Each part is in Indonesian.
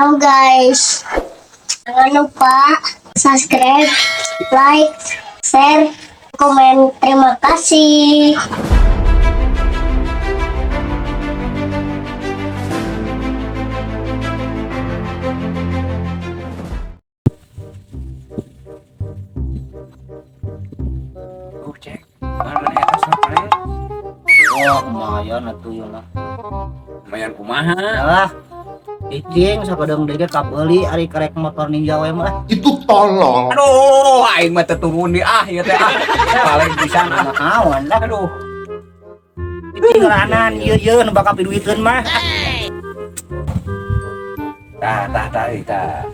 Halo guys, jangan lupa subscribe, like, share, komen. Terima kasih. Cek, mana eta sampai? Oh, lumayan atuh yeuna. Lumayan kumaha? Yalah. Icing sakadang deui kabeuli ari karek motor ninja we mah. Itu tolong. Aduh, aing mah teu turun di ieu teh ah. Paling bisa Anak naon lah. aduh. Icing ranan ieu nu bakal piduiteun mah. Tah eta.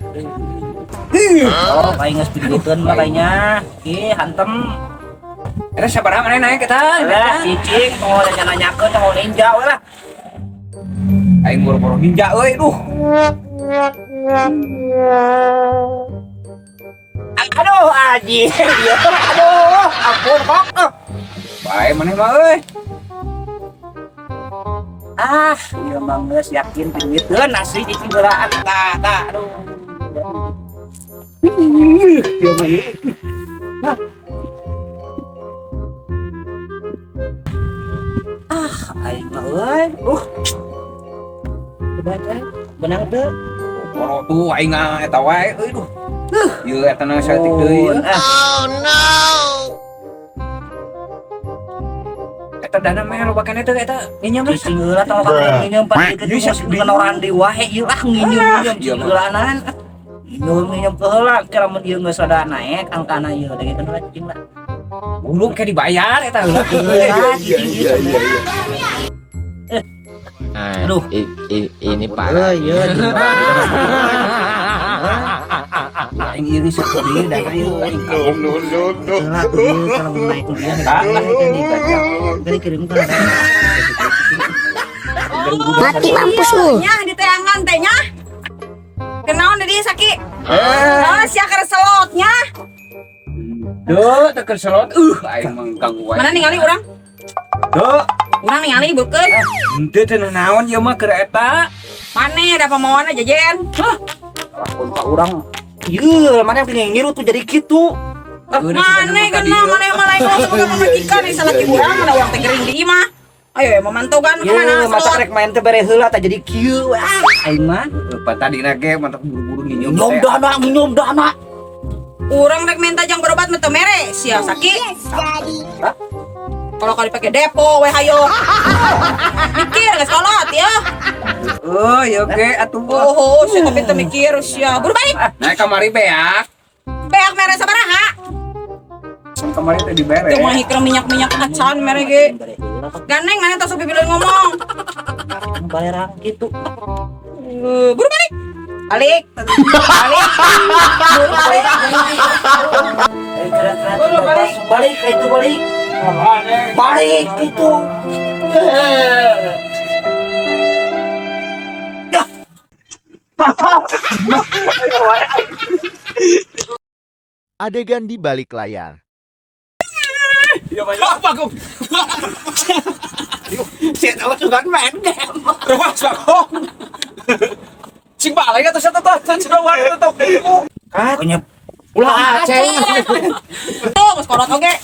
Oh, kayak geus piduiteun mah kayaknya. Ih, hantem. Eta sabaraha maneh naik eta? Lah, Icing mau nanya-nanyakeun mau ninja we lah. Aing boro-boro ninja euy, duh. Aduh, aji. Aduh, ampun kok. Bae maneh mah euy. Ah, ieu mah geus yakin piduiteun asli Icing geuraan. Tah, aduh. Ieu mah ieu. Aing mah euy. Benang teu. Boro tuh aing eta wae euy duh. Ieu eta na saeutik deui. Eta dana mah loba kana teh eta nginjem mah. Cing heula tong nginjem pas dikeun dengan orang di wae ieu ah nginjem cing heulanan. Nginjem ke heula kira mun ieu geus rada naek angkana ieu da kitu lah cing lah. Ulung ke dibayar eta heula. Iya. Aduh. Ini parah. Iya. Aing iri sakeudeui da ieu aing kabung. Heula tuh kalau mau naik dia dari kirim ke Mati mampus lu. Nya di teangan teh nya. Kenaon di saki? Oh, sia keur selotnya. Duh, teu selot. Aing mah ganggu wae. Mana ningali urang? Duh, Urang ningali beukeun. henteu teh naon ieu mah keur eta. Mane ada pamauan jajan? Hah, lakon ka urang. Ieu mana yang ngiru tuh jadi kitu. mane geuna mane mah lain langsung ka pamajikan di salaki urang ada urang teh gering di imah. Ayo memantogan ke mana? Ieu mata rek main teh bare heula teh jadi kieu. Aing mah Patadina ge mantap buru-buru nginjem. nginum dana. Urang rek minta jang berobat mah teu mere, sia saki. Kalau kali pakai depo we hayo. Mikir geus kolot ya. Oh, ieu ge atuh. Oh, sia tapi teu mikir sia. Buru balik. Naik kamari beak. Beak mere sabaraha? Kamari teh dibere. Teu mah hikra minyak-minyak acan mere ge. Gandeng mana tos pipileun ngomong. Balerang gitu. Buru balik. Balik. Balik. Buru balik. Balik itu balik. Balik itu. Adegan di balik layar. Apa kok? Saya tahu juga main game. Terus aku. Cing balik atuh sa teh cendewan tetep. Punya ulah aceng. Tuh, geus kolot oge.